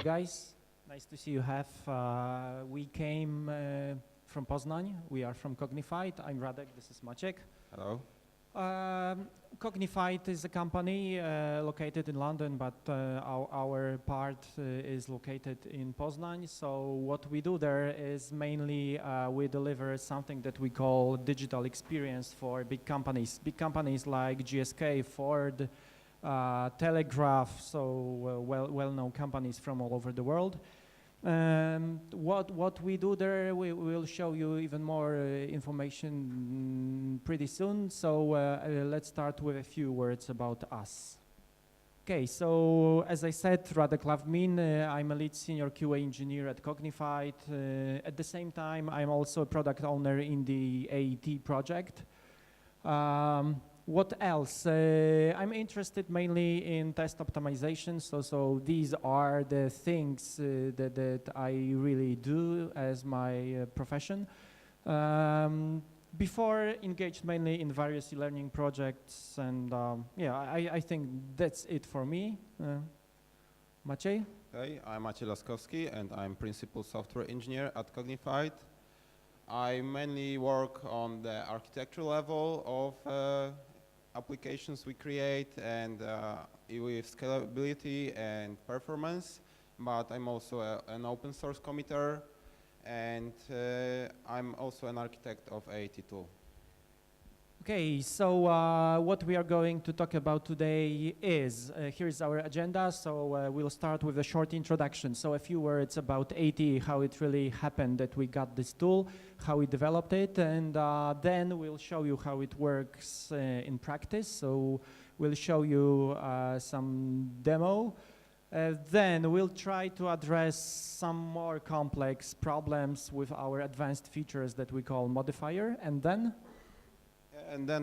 Hello, guys. Nice to see you. We came from Poznań. We are from Cognifide. I'm Radek. This is Maciek. Hello. Cognifide is a company located in London, but our part is located in Poznań. So what we do there is mainly we deliver something that we call digital experience for big companies. Big companies like GSK, Ford, Telegraph, so well-known companies from all over the world. What we do there, we will show you even more information pretty soon. So let's start with a few words about us. Okay, so as I said, Radek Lawgmin, I'm a lead senior QA engineer at Cognifide. At the same time, I'm also a product owner in the AET project. What else? I'm interested mainly in test optimization, so these are the things that I really do as my profession. Before, engaged mainly in various e-learning projects, and yeah, I think that's it for me. Maciej? Hey, I'm Maciej Laskowski, and I'm principal software engineer at Cognifide. I mainly work on the architectural level of applications we create and with scalability and performance, but I'm also an open source committer, and I'm also an architect of AET tool. Okay, so what we are going to talk about today is, here's our agenda. So we'll start with a short introduction. So a few words about AET, how it really happened that we got this tool, how we developed it, and then we'll show you how it works in practice. So we'll show you some demo. Then we'll try to address some more complex problems with our advanced features that we call modifier, and then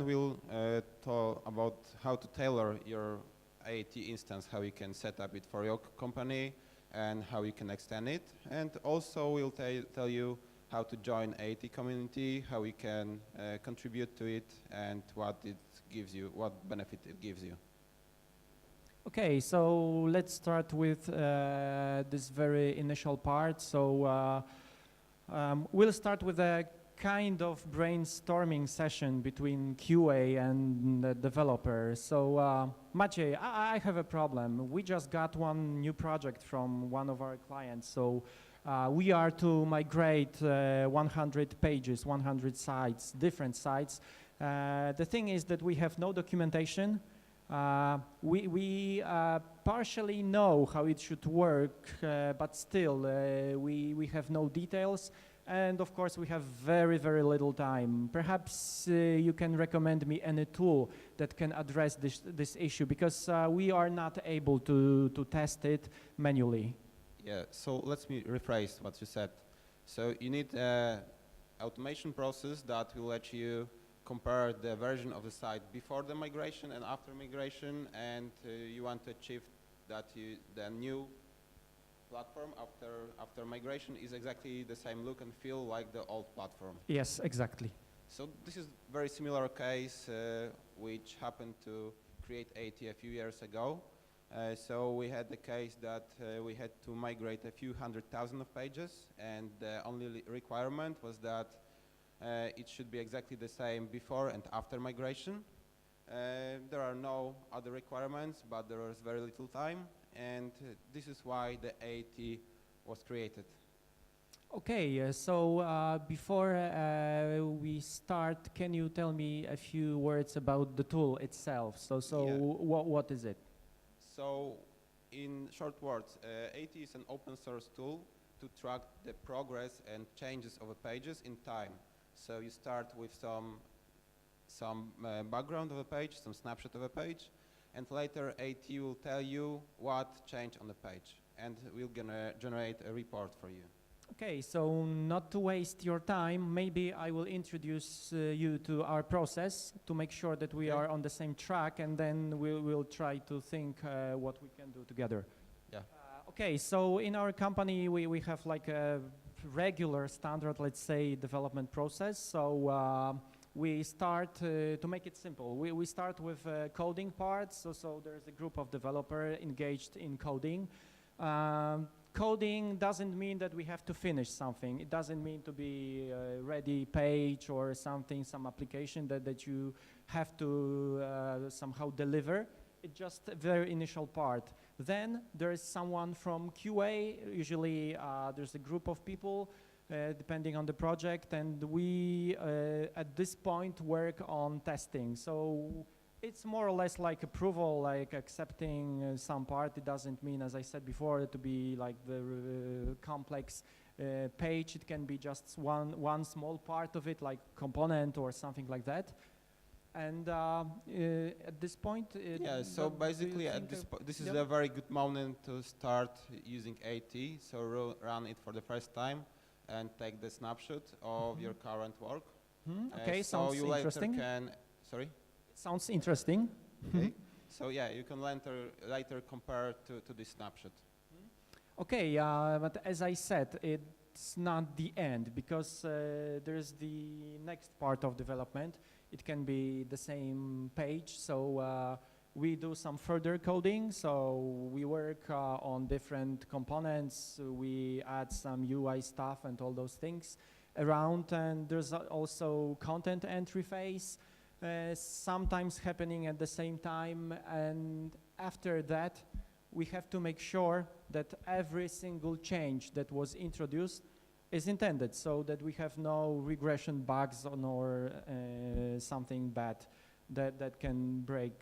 we'll talk about how to tailor your AET instance, how you can set up it for your company and how you can extend it. And also we'll tell you how to join AET community, how you can contribute to it, and what it gives you, what benefit it gives you. Okay, so let's start with this very initial part. So we'll start with a kind of brainstorming session between QA and the developer. So Maciej, I have a problem. We just got one new project from one of our clients. So we are to migrate 100 pages, 100 sites, different sites. The thing is that we have no documentation. We partially know how it should work, but still we have no details. And of course, we have very, very little time. Perhaps you can recommend me any tool that can address this issue, because we are not able to test it manually. Yeah, so let me rephrase what you said. So you need an automation process that will let you compare the version of the site before the migration and after migration, and you want to achieve that the new platform after migration is exactly the same look and feel like the old platform. Yes, exactly. So this is very similar case which happened to create AET a few years ago. So we had the case that we had to migrate a few 100,000 of pages, and the only requirement was that it should be exactly the same before and after migration. There are no other requirements, but there was very little time, and this is why the AET was created. Okay, so before we start, can you tell me a few words about the tool itself? So yeah. What is it? So in short words, AET is an open source tool to track the progress and changes of pages in time. So you start with some background of a page, some snapshot of a page, and later AET will tell you what changed on the page, and we're gonna generate a report for you. Okay, so not to waste your time, maybe I will introduce you to our process to make sure that we are on the same track, and then we'll try to think what we can do together. Yeah. Okay, so in our company we have like a regular standard, let's say, development process. So we start, to make it simple, we start with coding parts. So there's a group of developers engaged in coding. coding doesn't mean that we have to finish something. It doesn't mean to be a ready page or something, some application that you have to somehow deliver. It's just a very initial part. Then there is someone from QA, usually there's a group of people depending on the project, and we at this point work on testing. So it's more or less like approval, like accepting some part. It doesn't mean, as I said before, to be like the complex page. It can be just one small part of it, like component or something like that. And at this point, yeah. So basically, at this is a very good moment to start using AT. So run it for the first time and take the snapshot of your current work. Okay, so sounds you interesting. later can. Sorry. Sounds interesting. Okay. So yeah, you can later compare to this snapshot. Okay, but as I said, it's not the end, because there's the next part of development. It can be the same page, so we do some further coding. So we work on different components. We add some UI stuff and all those things around, and there's also content entry phase. Sometimes happening at the same time, and after that we have to make sure that every single change that was introduced is intended, so that we have no regression bugs or something bad that can break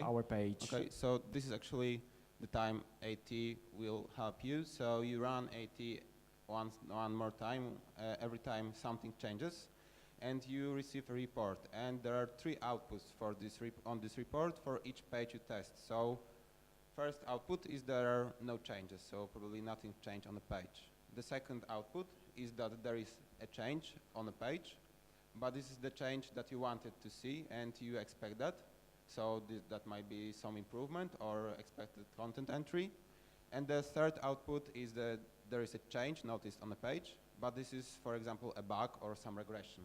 our page. Okay, so this is actually the time AT will help you. So you run AT one more time every time something changes, and you receive a report, and there are 3 outputs for this on this report for each page you test. So first output is there are no changes, so probably nothing changed on the page. The second output is that there is a change on the page, but this is the change that you wanted to see and you expect that. So that might be some improvement or expected content entry. And the third output is that there is a change noticed on the page, but this is, for example, a bug or some regression.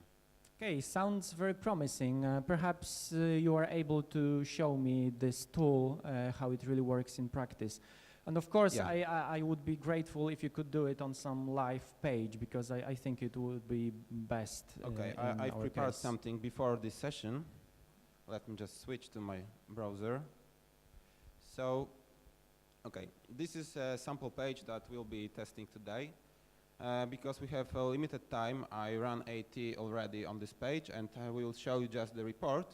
Okay, sounds very promising. Perhaps you are able to show me this tool, how it really works in practice. And of course, yeah. I would be grateful if you could do it on some live page, because I think it would be best. Okay, I've prepared something before this session. Let me just switch to my browser. So, okay, this is a sample page that we'll be testing today. Because we have a limited time, I ran AT already on this page, and I will show you just the report.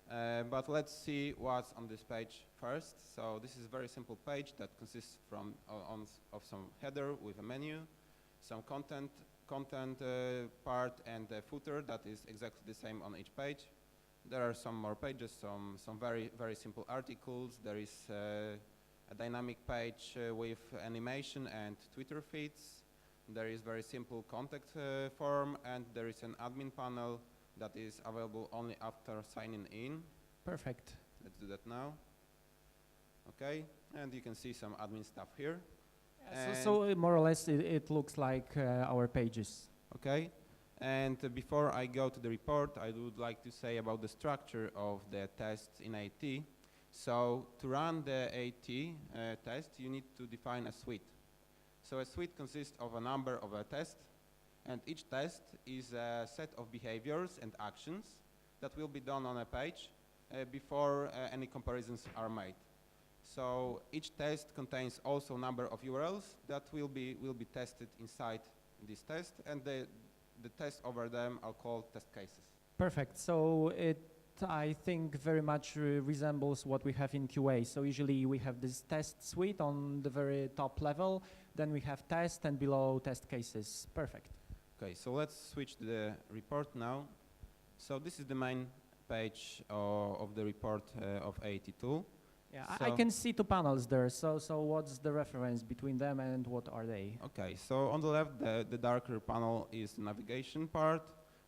But let's see what's on this page first. So this is a very simple page that consists of some header with a menu, some content part, and a footer that is exactly the same on each page. There are some more pages, some very simple articles. There is a dynamic page with animation and Twitter feeds. There is very simple contact form, and there is an admin panel that is available only after signing in. Perfect. Let's do that now. Okay, and you can see some admin stuff here. So more or less it looks like our pages. Okay, and before I go to the report, I would like to say about the structure of the tests in AT. So to run the AT test, you need to define a suite. So a suite consists of a number of a test, and each test is a set of behaviors and actions that will be done on a page before any comparisons are made. So each test contains also a number of URLs that will be tested inside this test, and the tests over them are called test cases. Perfect. So it, I think, very much resembles what we have in QA. So usually we have this test suite on the very top level, then we have test, and below test cases. Perfect. Okay, so let's switch to the report now. So this is the main page of the report of AT tool. Yeah, so I can see 2 panels there. So what's the reference between them, and what are they? Okay, so on the left, the darker panel is the navigation part,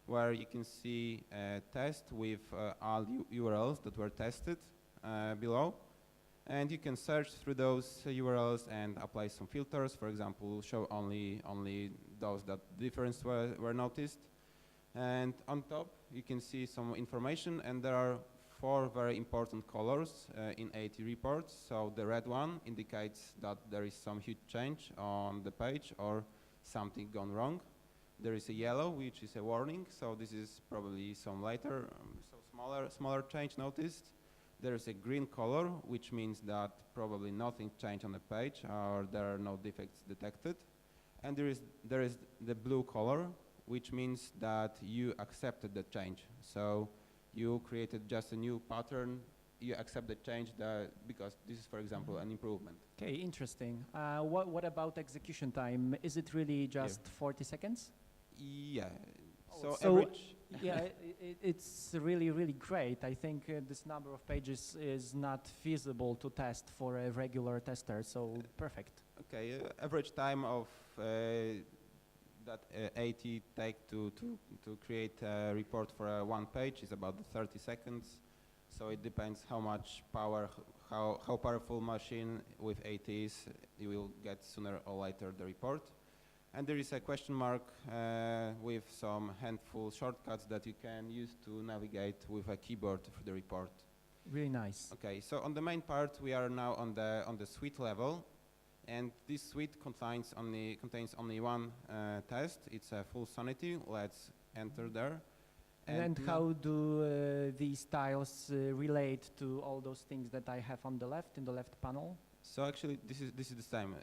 where you can see a test with all URLs that were tested below. And you can search through those URLs and apply some filters. For example, show only those that difference were noticed. And on top, you can see some information, and there are 4 very important colors in AT reports. So the red one indicates that there is some huge change on the page or something gone wrong. There is a yellow, which is a warning, so this is probably some later, so smaller change noticed. There is a green color, which means that probably nothing changed on the page or there are no defects detected. And there is the blue color, which means that you accepted the change. So you created just a new pattern, you accept the change because this is, for example, an improvement. Okay, interesting. What about execution time? Is it really just 40 seconds? Yeah. So average. Yeah, it's really, really great. I think this number of pages is not feasible to test for a regular tester, so perfect. Okay, average time of that AT take to create a report for one page is about 30 seconds. So it depends how much power, how powerful machine with AT is, you will get sooner or later the report. And there is a question mark with some handful shortcuts that you can use to navigate with a keyboard for the report. Really nice. Okay, so on the main part, we are now on the suite level, and this suite contains only one test. It's a full sanity. Let's enter there. And how do these tiles relate to all those things that I have on the left, in the left panel? So actually, this is the same.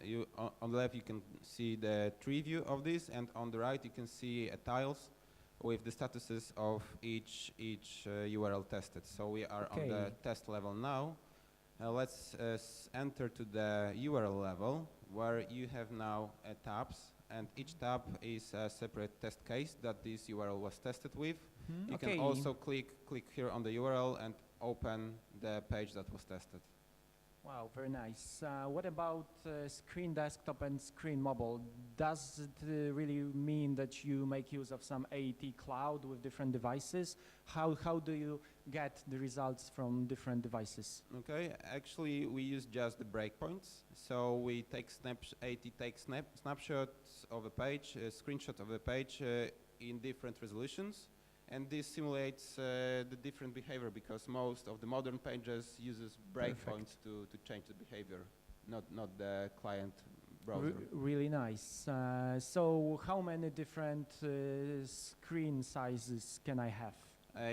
On the left you can see the tree view of this, and on the right you can see tiles with the statuses of each URL tested. So we are on the test level now. Let's enter to the URL level, where you have now tabs, and each tab is a separate test case that this URL was tested with. You can also click here on the URL and open the page that was tested. Wow, very nice. What about screen desktop and screen mobile? Does it really mean that you make use of some AET cloud with different devices? How do you get the results from different devices? Okay, actually we use just the breakpoints. So we take AET takes snapshots of a page, a screenshot of a page in different resolutions. And this simulates the different behavior, because most of the modern pages uses breakpoints to change the behavior, not the client browser. Really nice. So how many different screen sizes can I have?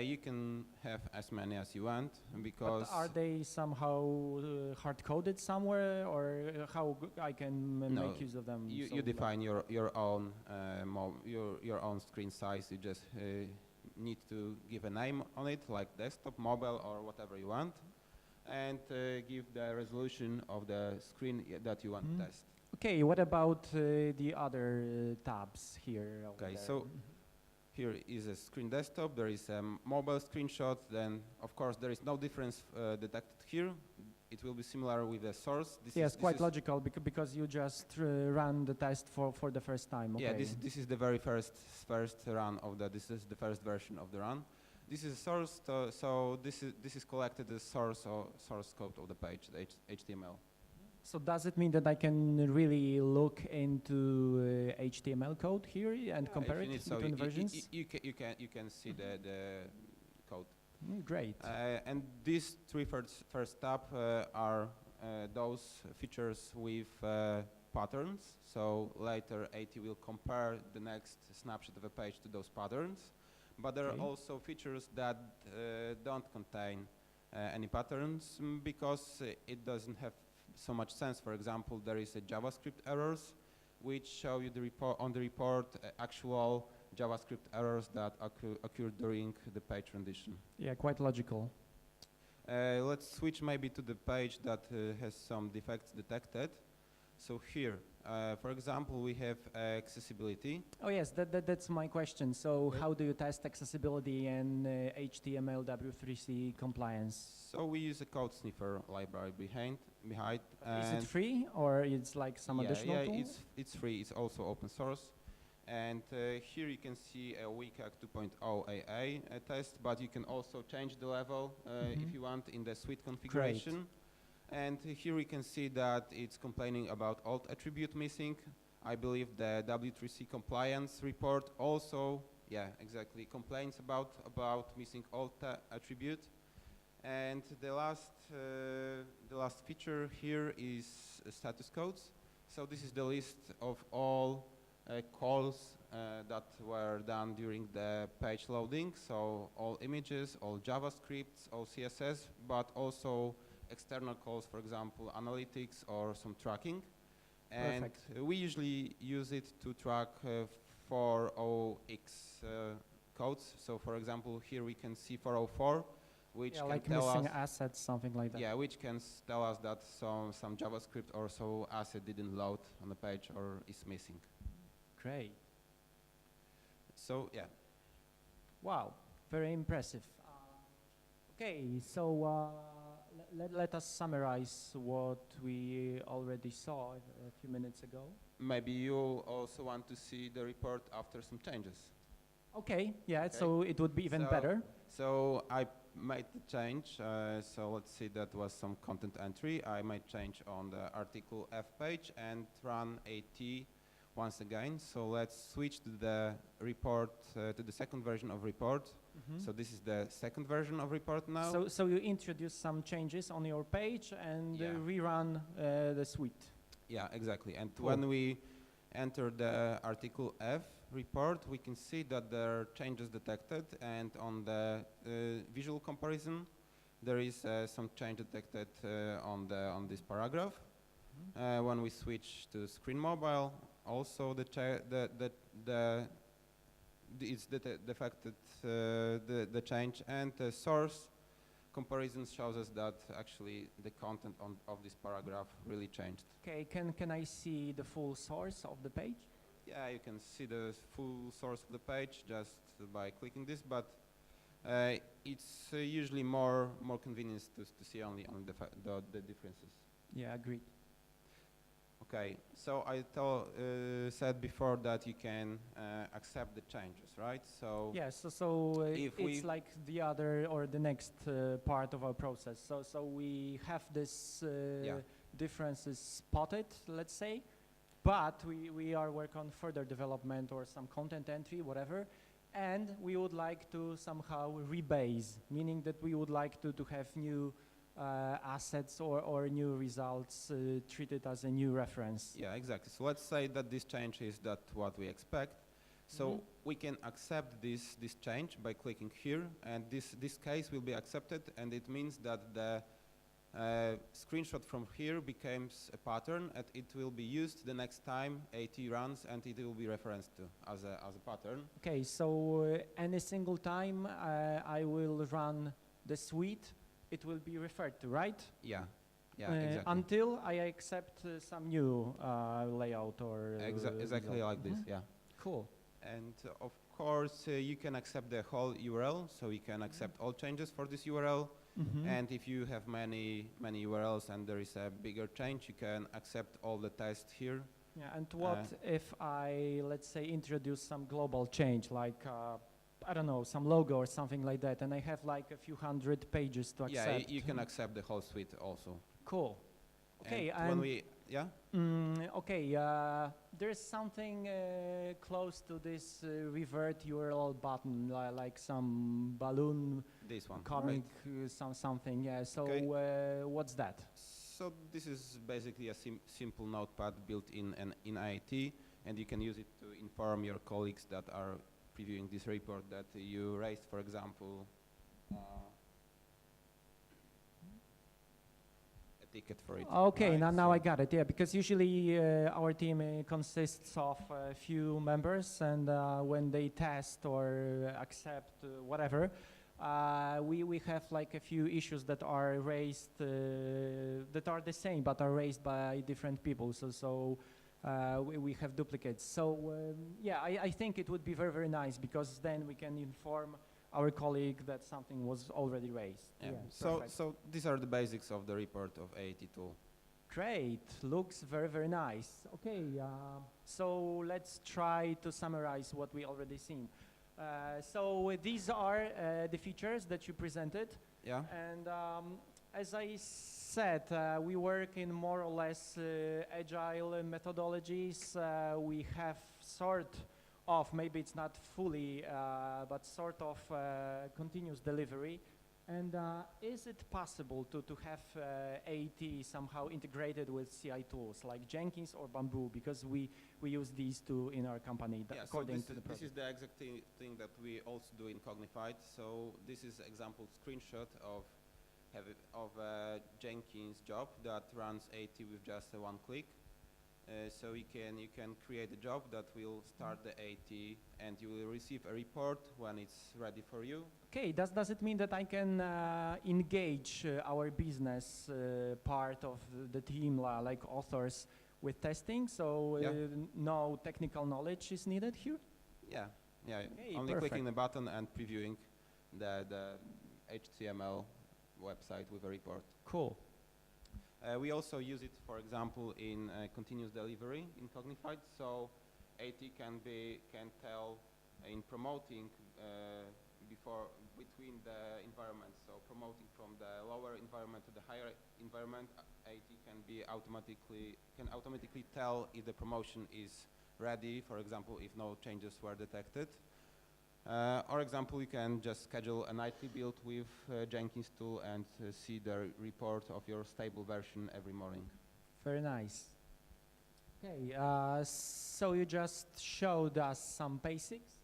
You can have as many as you want, because... But are they somehow hard-coded somewhere, or how I can make use of them? You define your own screen size. You just need to give a name on it, like desktop, mobile, or whatever you want, and give the resolution of the screen that you want to test. Okay, what about the other tabs here? Okay, so here is a screen desktop, there is a mobile screenshot, then of course there is no difference detected here. It will be similar with the source. Yes, quite logical, because you just run the test for the first time. Okay. Yeah, this is the very first run of this is the first version of the run. This is source, so this is collected as source code of the page, the HTML. So does it mean that I can really look into HTML code here and compare it between versions? You can see the code. Great. And these three first tab are those features with patterns. So later AT will compare the next snapshot of a page to those patterns. But there are also features that don't contain any patterns, because it doesn't have so much sense. For example, there is a JavaScript errors, which show you on the report actual JavaScript errors that occur during the page rendition. Yeah, quite logical. Let's switch maybe to the page that has some defects detected. So here, for example, we have accessibility. Oh yes, that's my question. So how do you test accessibility and HTML W3C compliance? So we use a code sniffer library behind. Is it free, or it's like some additional tool? Yeah, it's free. It's also open source. And here you can see a WCAG 2.0 AA test, but you can also change the level if you want in the suite configuration. Great. And here we can see that it's complaining about alt attribute missing. I believe the W3C compliance report also, yeah, exactly, complains about missing alt attribute. And the last feature here is status codes. So this is the list of all calls that were done during the page loading. So all images, all JavaScripts, all CSS, but also external calls, for example, analytics or some tracking. And we usually use it to track 4OX codes. So for example, here we can see 404, which can like tell missing us assets, something like that. yeah, which can tell us that some JavaScript or so asset didn't load on the page or is missing. Great. So yeah. Wow, very impressive. Okay, so let us summarize what we already saw a few minutes ago. Maybe you also want to see the report after some changes. Okay, yeah, Okay. so it would be even better. So I made the change. So let's see, that was some content entry. I made change on the article F page and run AT once again. So let's switch to the report, to the second version of report. So this is the second version of report now. So you introduce some changes on your page and rerun the suite. Yeah, exactly. And Cool. when we enter the article F report, we can see that there are changes detected, and on the visual comparison, there is some change detected on this paragraph. When we switch to screen mobile, also it's detected the change, and the source comparison shows us that actually the content of this paragraph really changed. Okay, can I see the full source of the page? Yeah, you can see the full source of the page just by clicking this, but it's usually more convenient to see only the differences. Yeah, agreed. Okay, so I said before that you can accept the changes, right? So yes, so it's like the other or the next part of our process. So we have this differences spotted, let's say, but we are working on further development or some content entry, whatever, and we would like to somehow rebase, meaning that we would like to have new assets or new results treated as a new reference. Yeah, exactly. So let's say that this change is that what we expect. So we can accept this change by clicking here, and this case will be accepted, and it means that the screenshot from here becomes a pattern, and it will be used the next time AT runs, and it will be referenced to as a pattern. Okay, so any single time I will run the suite, it will be referred to, right? Yeah, exactly. Until I accept some new layout or exactly like this. Yeah. Cool. And of course, you can accept the whole URL, so you can accept all changes for this URL. And if you have many URLs and there is a bigger change, you can accept all the tests here. Yeah, and what if I, let's say, introduce some global change, like I don't know, some logo or something like that, and I have like a few hundred pages to accept? Yeah, you can accept the whole suite also. Cool. Okay, and when we okay, there's something close to this revert URL button, like some balloon this one, comic, something. Yeah. So what's that? So this is basically a simple notepad built in IIT, and you can use it to inform your colleagues that are previewing this report that you raised, for example, ticket for it. Okay, right? now I got it. Yeah, because usually our team consists of a few members, and when they test or accept whatever, we have like a few issues that are raised that are the same but are raised by different people. So we have duplicates. So yeah, I think it would be very, very nice, because then we can inform our colleague that something was already raised. Yeah. Yeah, So these are the basics of the report of AAT tool. Great, looks very, very nice. Okay, so let's try to summarize what we already seen. So these are the features that you presented. Yeah. And as I said, we work in more or less agile methodologies. We have sort of, maybe it's not fully, but sort of continuous delivery. And is it possible to have AT somehow integrated with CI tools like Jenkins or Bamboo? Because we use these two in our company, according to the project. This is the exact thing that we also do in Cognifide. So this is example screenshot of Jenkins job that runs AT with just one click. So you can create a job that will start the AT, and you will receive a report when it's ready for you. Okay, does it mean that I can engage our business part of the team, like authors, with testing? So no technical knowledge is needed here? Yeah. Okay, only perfect. clicking the button and previewing the HTML website with a report. Cool. We also use it, for example, in continuous delivery in Cognifide. So AT can tell in promoting between the environments. So promoting from the lower environment to the higher environment, AT can automatically tell if the promotion is ready. For example, if no changes were detected. For example, you can just schedule a nightly build with Jenkins tool and see the report of your stable version every morning. Very nice. Okay, so you just showed us some basics.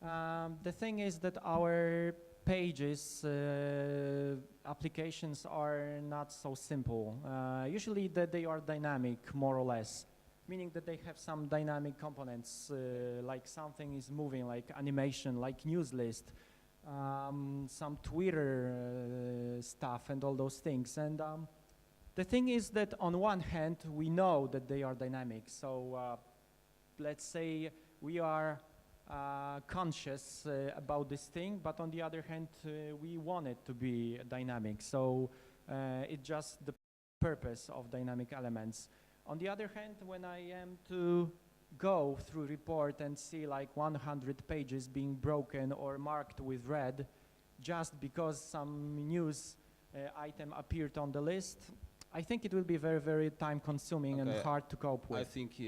The thing is that our pages, applications are not so simple. Usually they are dynamic, more or less, meaning that they have some dynamic components, like something is moving, like animation, like news list, some Twitter stuff and all those things. And the thing is that on one hand, we know that they are dynamic. So let's say we are conscious about this thing, but on the other hand, we want it to be dynamic. So it's just the purpose of dynamic elements. On the other hand, when I am to go through report and see like 100 pages being broken or marked with red just because some news item appeared on the list, I think it will be very, very time consuming and hard to cope with. I think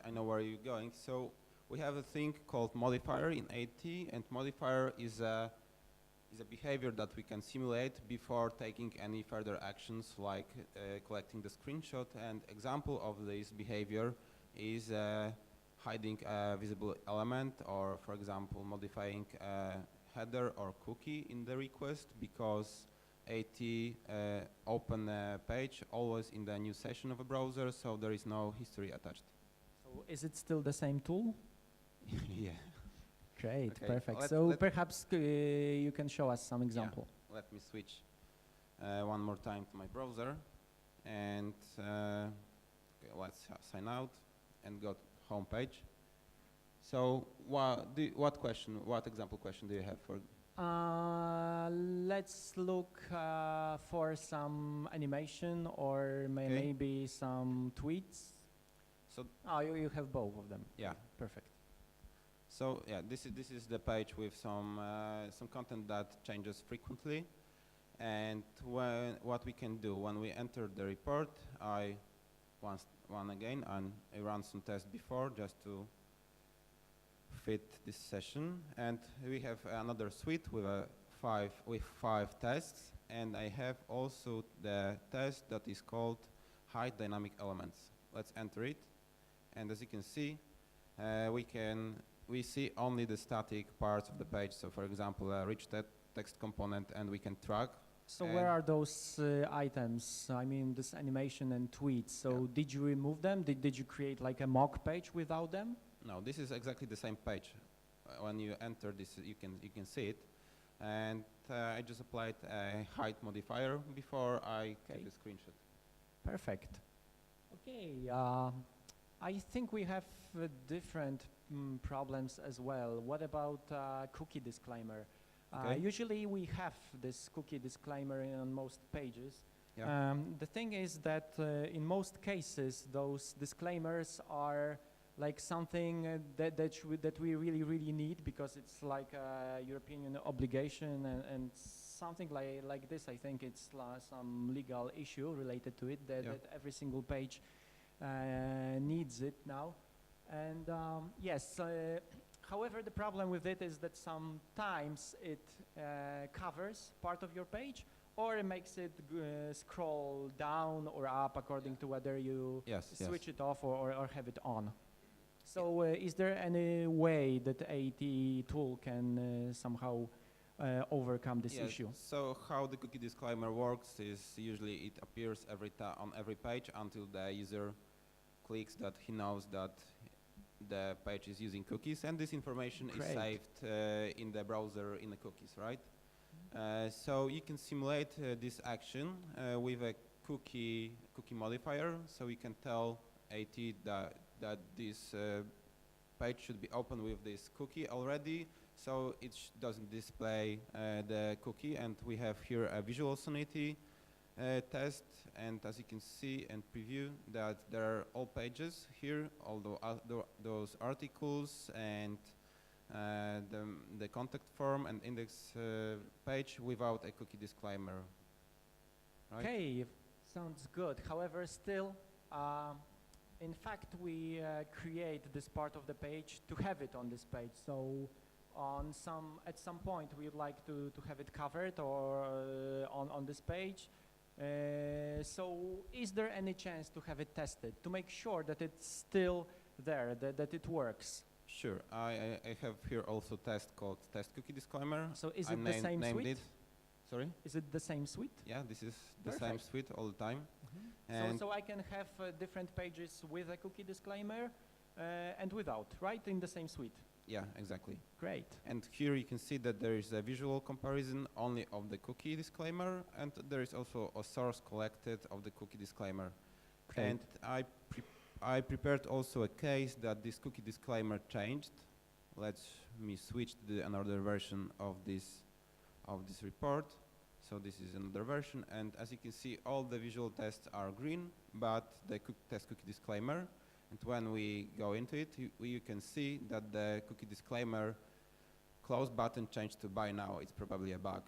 I know where you're going. So we have a thing called modifier in AT, and modifier is a behavior that we can simulate before taking any further actions like collecting the screenshot. And example of this behavior is hiding a visible element, or for example modifying a header or cookie in the request, because AT open a page always in the new session of a browser, so there is no history attached. So is it still the same tool? Yeah. Great, Okay, perfect. So perhaps you can show us some example. Yeah. Let me switch one more time to my browser, and okay, let's sign out and go to home page. So what example question do you have for? Let's look for some animation or maybe some tweets. So you have both of them. Yeah, perfect. So yeah, this is the page with some content that changes frequently, and what we can do when we enter the report, I run some tests before just to fit this session, and we have another suite with five tests, and I have also the test that is called hide dynamic elements. Let's enter it, and as you can see, we see only the static parts of the page. So for example, a rich text component, and we can track. So where are those items? I mean, this animation and tweets. So did you remove them? Did you create like a mock page without them? No, this is exactly the same page. When you enter this, you can see it. And I just applied a hide modifier before I took the screenshot. Perfect. Okay, I think we have different problems as well. What about cookie disclaimer? Usually we have this cookie disclaimer on most pages. Yeah. The thing is that in most cases those disclaimers are like something that we really need, because it's like a European obligation, and something like this. I think it's some legal issue related to it that every single page needs it now. And yes, However, the problem with it is that sometimes it covers part of your page, or it makes it scroll down or up according to whether you switch it off or have it on. So is there any way that the AT tool can somehow overcome this issue? So how the cookie disclaimer works is usually it appears on every page until the user clicks that he knows that the page is using cookies, and this information is saved in the browser in the cookies, right? So you can simulate this action with a cookie modifier. So you can tell AT that this page should be open with this cookie already, so it doesn't display the cookie. And we have here a visual sanity test, and as you can see and preview that there are all pages here, although those articles and the contact form and index page without a cookie disclaimer. Right? Okay, sounds good. However, still, in fact, we create this part of the page to have it on this page. So at some point we would like to have it covered or on this page. So is there any chance to have it tested to make sure that it's still there, that it works? Sure. I have here also test called test cookie disclaimer. So is it the same suite? Sorry? Is it the same suite? Yeah, this is the same suite all the time. Mm-hmm. So I can have different pages with a cookie disclaimer and without, right? In the same suite. Yeah, exactly. Great. And here you can see that there is a visual comparison only of the cookie disclaimer, and there is also a source collected of the cookie disclaimer. Great. And I prepared also a case that this cookie disclaimer changed. Let me switch to another version of this report. So this is another version, and as you can see, all the visual tests are green, but the test cookie disclaimer. And when we go into it, you can see that the cookie disclaimer close button changed to buy now. It's probably a bug.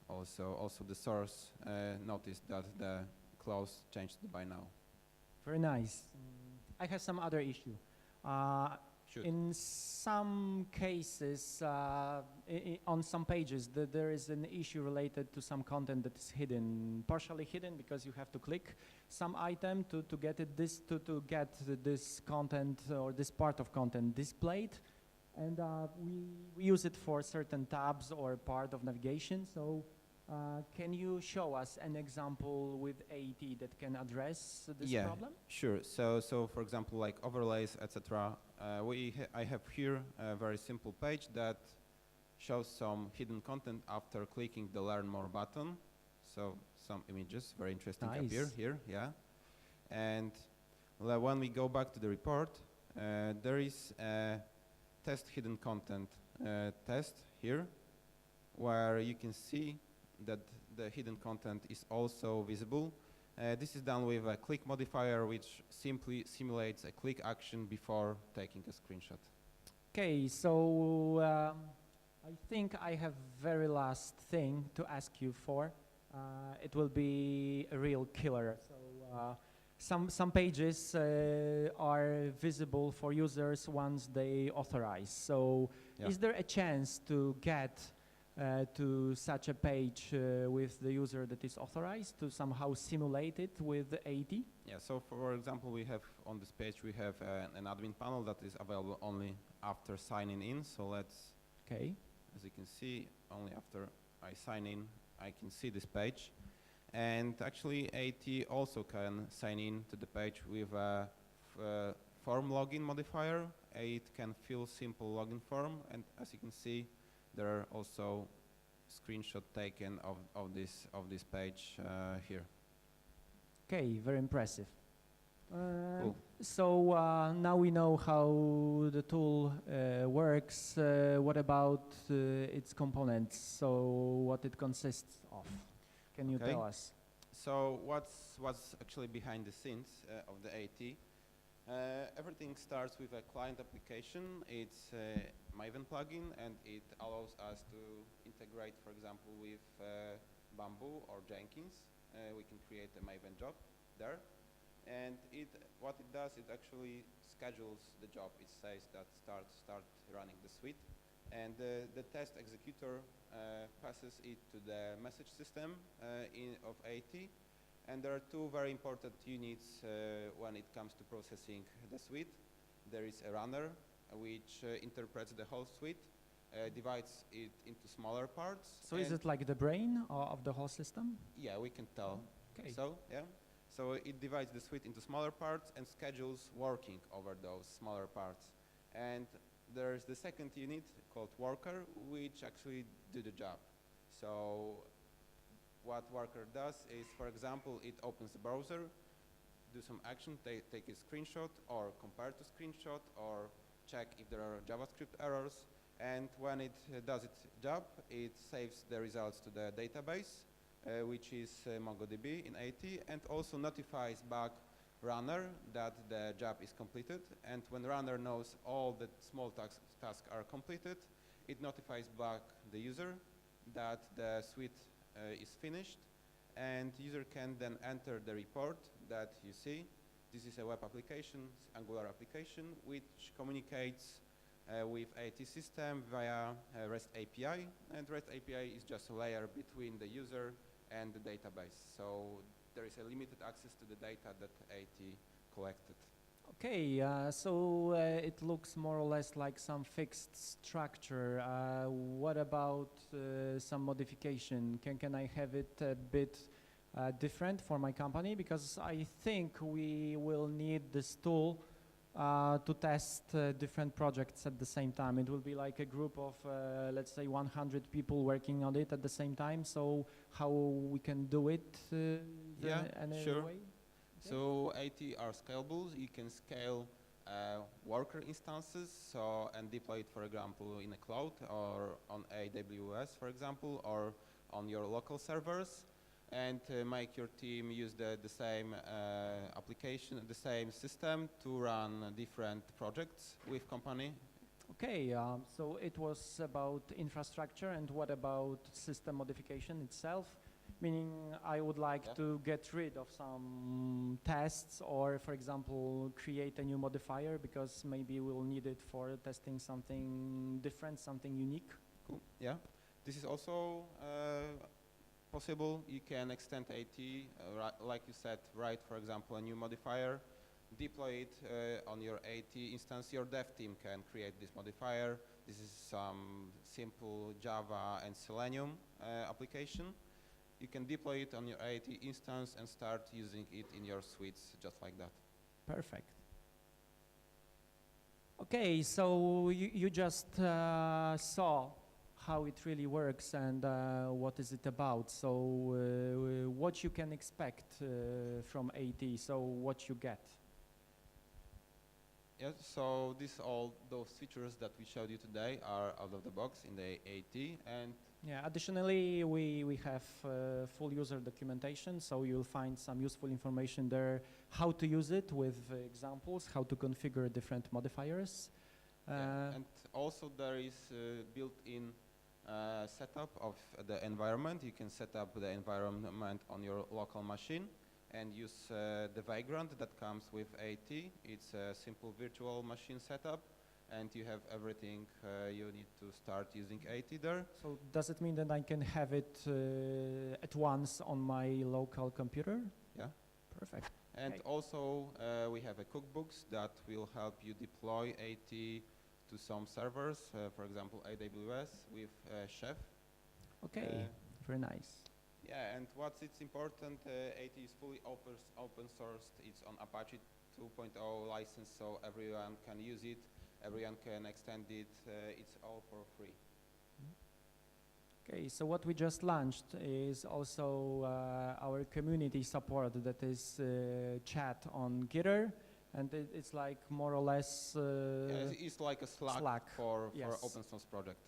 Also the source noticed that the close changed to buy now. Very nice. I have some other issue. In some cases, on some pages, there is an issue related to some content that is hidden, partially hidden because you have to click some item to get this content or this part of content displayed, and we use it for certain tabs or part of navigation. So can you show us an example with AET that can address this problem? Sure. So for example, like overlays, etc. I have here a very simple page that shows some hidden content after clicking the Learn More button. So some images, very interesting, appear here. Yeah. And when we go back to the report, there is a test hidden content test here, where you can see that the hidden content is also visible. This is done with a click modifier, which simply simulates a click action before taking a screenshot. Okay, so I think I have very last thing to ask you for. It will be a real killer. So some pages are visible for users once they authorize. So is there a chance to get to such a page with the user that is authorized, to somehow simulate it with AET? Yeah, so for example, we have on this page, we have an admin panel that is available only after signing in. So let's, as you can see, only after I sign in, I can see this page. And actually, AET also can sign in to the page with a form login modifier. It can fill simple login form, and as you can see, there are also screenshot taken of this page here. Okay, very impressive. Cool. So now we know how the tool works. What about its components? So what it consists of? Can you tell us? So what's actually behind the scenes of the AET? Everything starts with a client application. It's a Maven plugin, and it allows us to integrate, for example, with Bamboo or Jenkins. We can create a Maven job there. And what it does, it actually schedules the job. It says that start running the suite, and the test executor passes it to the message system of AT. And there are two very important units when it comes to processing the suite. There is a runner, which interprets the whole suite, divides it into smaller parts. So is it like the brain of the whole system? Yeah, we can tell. Okay. So, yeah. So it divides the suite into smaller parts and schedules working over those smaller parts. And there's the second unit called worker, which actually do the job. So what worker does is, for example, it opens the browser, do some action, take a screenshot or compare to screenshot or check if there are JavaScript errors. And when it does its job, it saves the results to the database, which is MongoDB in AT, and also notifies back runner that the job is completed. And when runner knows all the small tasks are completed, it notifies back the user that the suite is finished, and user can then enter the report that you see. This is a web application, Angular application, which communicates with AT system via REST API, and REST API is just a layer between the user and the database. So there is a limited access to the data that AT collected. Okay, so it looks more or less like some fixed structure. What about some modification? Can I have it a bit different for my company? Because I think we will need this tool to test different projects at the same time. It will be like a group of, let's say, 100 people working on it at the same time. So how we can do it Yeah, in a sure. way? So AT are scalable. You can scale worker instances, and deploy it, for example, in a cloud or on AWS, for example, or on your local servers, and make your team use the same application, the same system to run different projects with company. Okay, so it was about infrastructure, and what about system modification itself? Meaning I would like to get rid of some tests or, for example, create a new modifier because maybe we'll need it for testing something different, something unique. Cool. Yeah. This is also possible. You can extend AT, like you said, write, for example, a new modifier, deploy it on your AT instance. Your dev team can create this modifier. This is some simple Java and Selenium application. You can deploy it on your AT instance and start using it in your suites just like that. Perfect. Okay, so you just saw how it really works and what is it about. So what you can expect from AT, so what you get. Yes, so all those features that we showed you today are out of the box in the AT, and yeah, additionally, we have full user documentation, so you'll find some useful information there, how to use it with examples, how to configure different modifiers. And also there is built-in setup of the environment. You can set up the environment on your local machine and use the vagrant that comes with AT. It's a simple virtual machine setup, and you have everything you need to start using AT there. So does it mean that I can have it at once on my local computer? Yeah. Perfect. And Okay. also we have a cookbooks that will help you deploy AT to some servers, for example, AWS with Chef. Okay, very nice. Yeah, and it's important, AT is fully open sourced. It's on Apache 2.0 license, so everyone can use it. Everyone can extend it. It's all for free. Okay, so what we just launched is also our community support, that is chat on Gitter, and it's like more or less Yeah, it's like a Slack. For yes. open source project.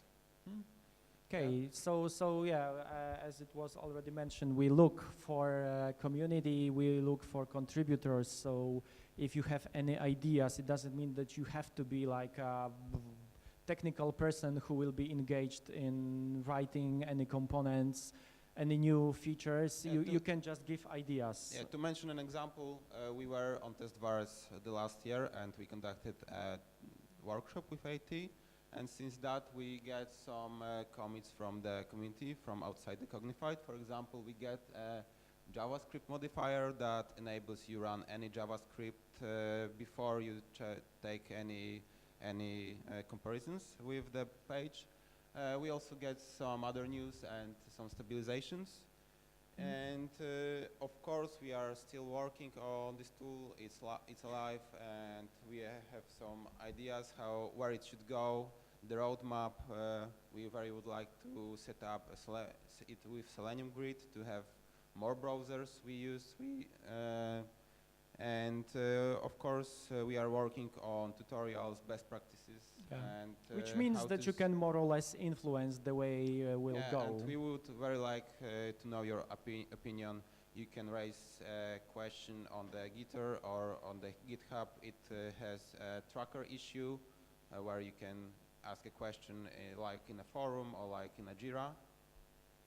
Okay, Yeah. so yeah, as it was already mentioned, we look for community, we look for contributors. So if you have any ideas, it doesn't mean that you have to be like a technical person who will be engaged in writing any components. any new features. Yeah, You can just give ideas. Yeah, to mention an example, we were on Testvares the last year and we conducted a workshop with AT. And since that, we get some commits from the community from outside the Cognifide. For example, we get a JavaScript modifier that enables you run any JavaScript before you take any comparisons with the page. We also get some other news and some stabilizations. And of course, we are still working on this tool. It's alive, and we have some ideas where it should go. The roadmap, we very would like to set up it with Selenium Grid to have more browsers we use. Of course, we are working on tutorials, best practices, and which means that you can more or less influence the way we'll go. And we would very like to know your opinion. You can raise a question on the Gitter or on the GitHub. It has a tracker issue where you can ask a question like in a forum or like in a Jira.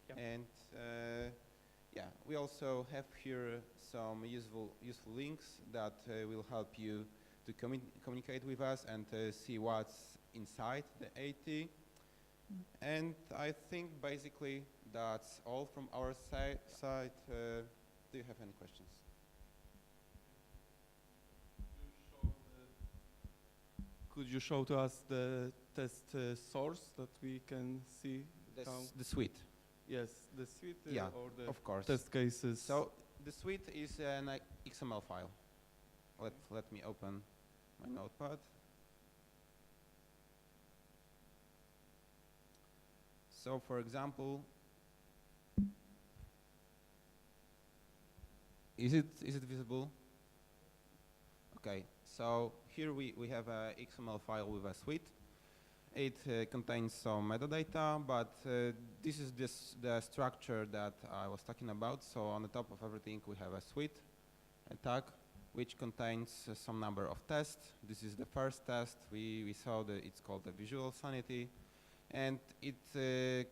Yep. And yeah, we also have here some useful links that will help you to communicate with us and see what's inside the AT. And I think basically that's all from our side. Do you have any questions? Could you show to us the test source that we can see? The suite. Yes, the suite Yeah, or the of course. test cases. So the suite is an XML file. Let me open my notepad. So for example, is it visible? Okay, so here we have a XML file with a suite. It contains some metadata, but this is the structure that I was talking about. So on the top of everything, we have a suite, a tag, which contains some number of tests. This is the first test. We saw that it's called the visual sanity, and it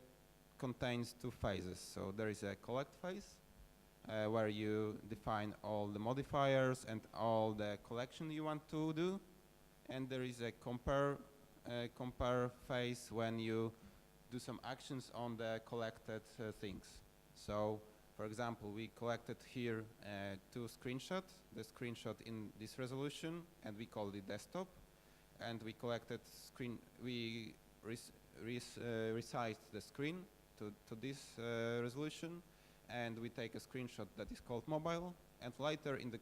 contains two phases. So there is a collect phase, where you define all the modifiers and all the collection you want to do, and there is a compare phase when you do some actions on the collected things. So, for example, we collected here two screenshots, the screenshot in this resolution, and we called it desktop, and we collected we resized the screen to this resolution, and we take a screenshot that is called mobile, and later in the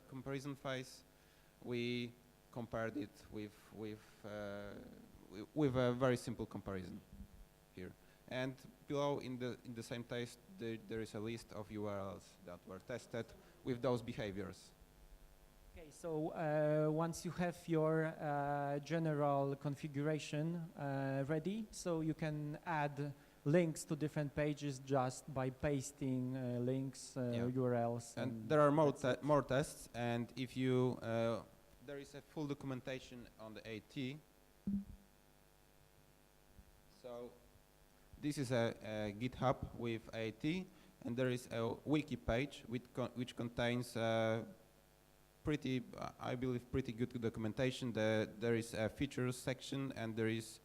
comparison phase, we compared it with a very simple comparison here. And below in the same test, there is a list of URLs that were tested with those behaviors. Okay, so once you have your general configuration ready, so you can add links to different pages just by pasting links, URLs. And there are more tests, and if you there is a full documentation on the AT. So this is a GitHub with AT, and there is a wiki page which contains pretty, I believe, pretty good documentation. There is a features section, and there is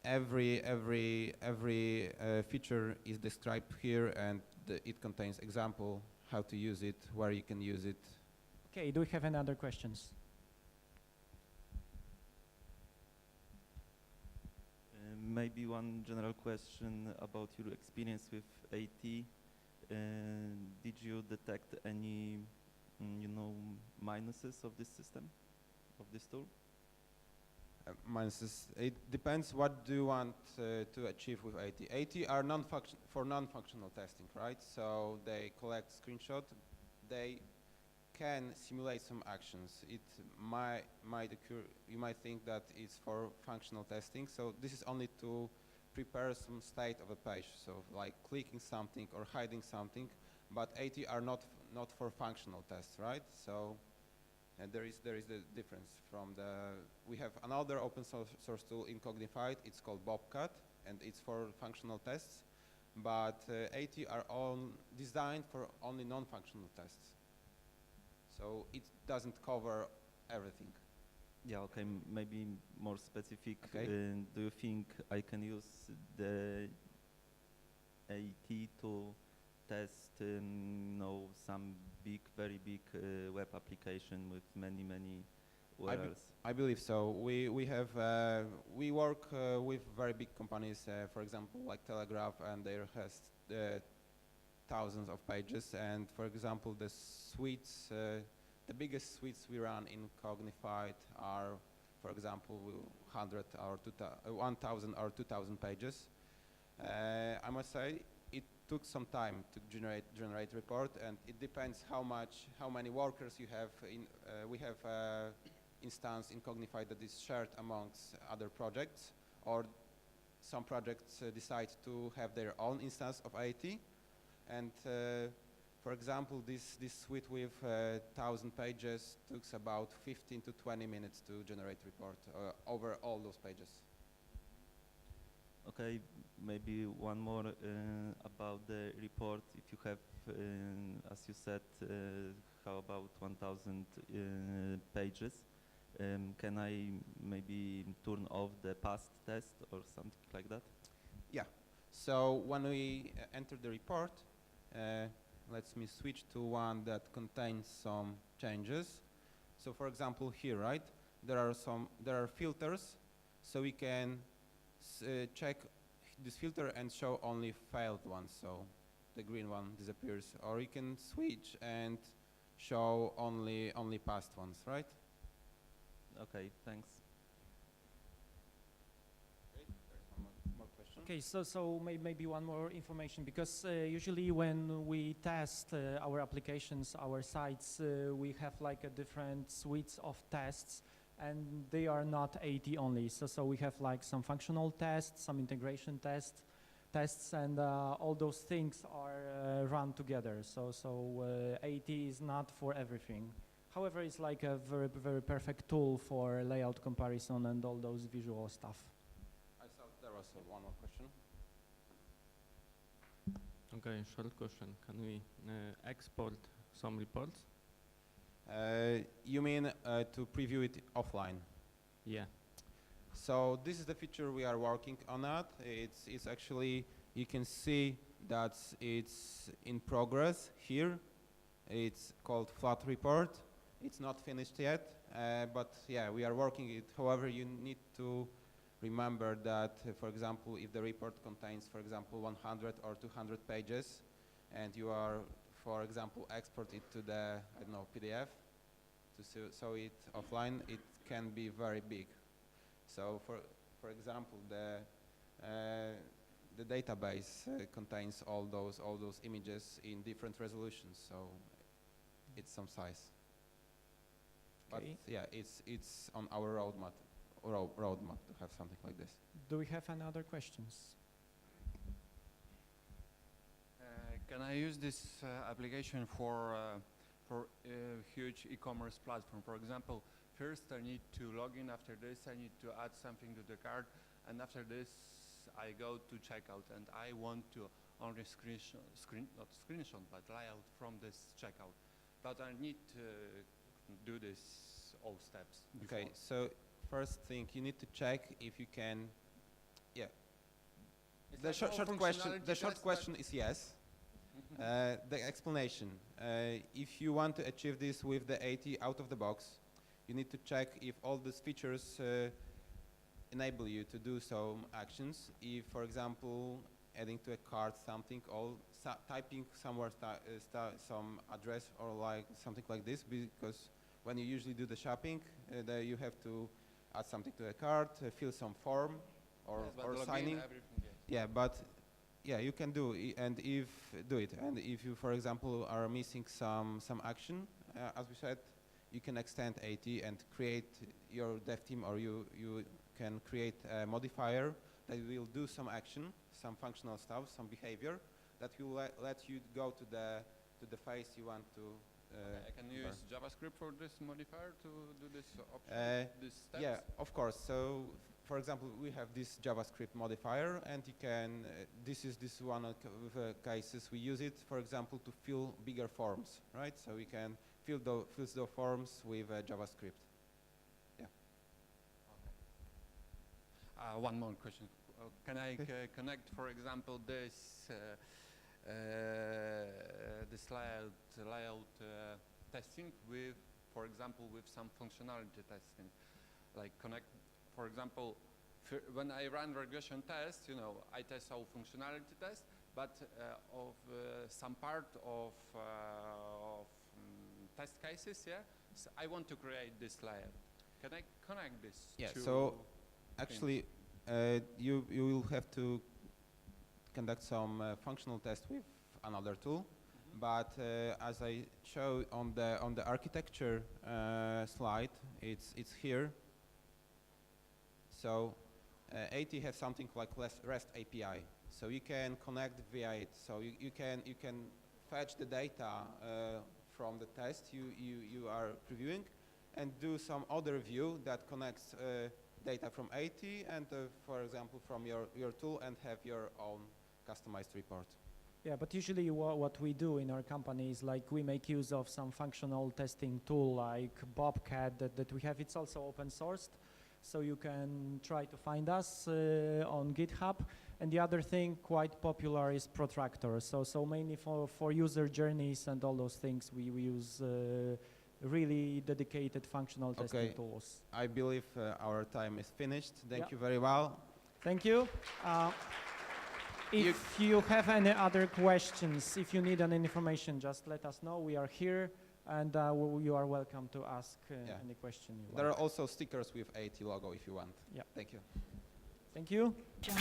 every feature is described here, and it contains example how to use it, where you can use it. Okay, do we have any other questions? Maybe one general question about your experience with AT. Did you detect any, minuses of this system, of this tool? Minuses. It depends what do you want to achieve with AT. AT are non-functional testing, right? So they collect screenshot. They can simulate some actions. It might occur, you might think that it's for functional testing, so this is only to prepare some state of a page, so like clicking something or hiding something, but AT are not for functional tests, right? So there is the difference from we have another open source tool in Cognifide, it's called Bobcat, and it's for functional tests, but 80 are all designed for only non-functional tests. So it doesn't cover everything. Yeah, okay, maybe more specific. Okay. Do you think I can use the AT to test, some very big web application with many URLs? I believe so. We work with very big companies, for example, like Telegraph, and there has thousands of pages. And for example, the suites, the biggest suites we run in Cognifide are, for example, 100 or 1,000 or 2,000 pages. I must say, it took some time to generate report, and it depends how many workers you have. We have instance in Cognifide that is shared amongst other projects, or some projects decide to have their own instance of IAT. And for example, this suite with 1,000 pages took about 15 to 20 minutes to generate report over all those pages. Okay, maybe one more about the report. If you have, as you said, how about 1,000 pages? Can I maybe turn off the past test or something like that? Yeah. So when we enter the report, let me switch to one that contains some changes. So for example, here, right, there are filters, so we can check this filter and show only failed ones, so the green one disappears, or you can switch and show only past ones, right? Okay, thanks. Okay, there's one more question. Okay, so maybe one more information, because usually when we test our applications, our sites, we have like a different suites of tests, and they are not AT only. So we have like some functional tests, some integration tests, and all those things are run together. So AT is not for everything. However, it's like a very perfect tool for layout comparison and all those visual stuff. I thought there was one more question. Okay, short question. Can we export some reports? You mean to preview it offline? Yeah. So this is the feature we are working on. It's actually, you can see that it's in progress here. It's called flat report. It's not finished yet, but yeah, we are working it. However, you need to remember that, for example, if the report contains, for example, 100 or 200 pages, and you are, for example, export it to the, I don't know, PDF, to show it offline, it can be very big. So, for example, the database contains all those images in different resolutions, so it's some size. Okay. But yeah, it's on our roadmap to have something like this. Do we have any other questions? Can I use this application for a huge e-commerce platform? For example, first I need to log in. After this, I need to add something to the cart, and after this, I go to checkout, and I want to only not screenshot, but layout from this checkout. But I need to do this all steps before. Okay, so first thing you need to check if you can. Yeah. The short question is yes. The explanation. If you want to achieve this with the AT out of the box, you need to check if all these features enable you to do some actions. If, for example, adding to a cart something, or typing somewhere some address or like something like this, because when you usually do the shopping, you have to add something to a cart, fill some form, or signing. Yeah, but yeah, you can do it, and if you, for example, are missing some action, as we said, you can extend AT and create your dev team, or you can create a modifier that will do some action, some functional stuff, some behavior that will let you go to the phase you want to. I can use JavaScript for this modifier to do this option, these steps? Yeah, of course. So for example, we have this JavaScript modifier, and you can, this is one of the cases we use it, for example, to fill bigger forms, right? So we can fill the forms with JavaScript. Yeah. One more question. Can I connect, for example, this this layout testing with, for example, with some functionality testing, like connect, for example, when I run regression tests, you know, I test all functionality tests, but of some part of test cases, yeah, so I want to create this layout. Can I connect this? Yeah. to So actually, you will have to conduct some functional tests with another tool. But as I show on the architecture slide, it's here. So AT has something like REST API, so you can connect via it. So you can fetch the data from the test you are previewing, and do some other view that connects data from AT and, for example, from your tool, and have your own customized report. Yeah, but usually what we do in our company is like we make use of some functional testing tool like Bobcat that we have. It's also open sourced, so you can try to find us on GitHub. And the other thing quite popular is Protractor. So mainly for user journeys and all those things, we use really dedicated functional testing tools. I believe our time is finished. Thank Yeah. you very well. Thank you. If you have any other questions, if you need any information, just let us know. We are here, and you are welcome to ask any question you There want. are also stickers with AT logo if you want. Yeah. Thank you. Thank you. Jump.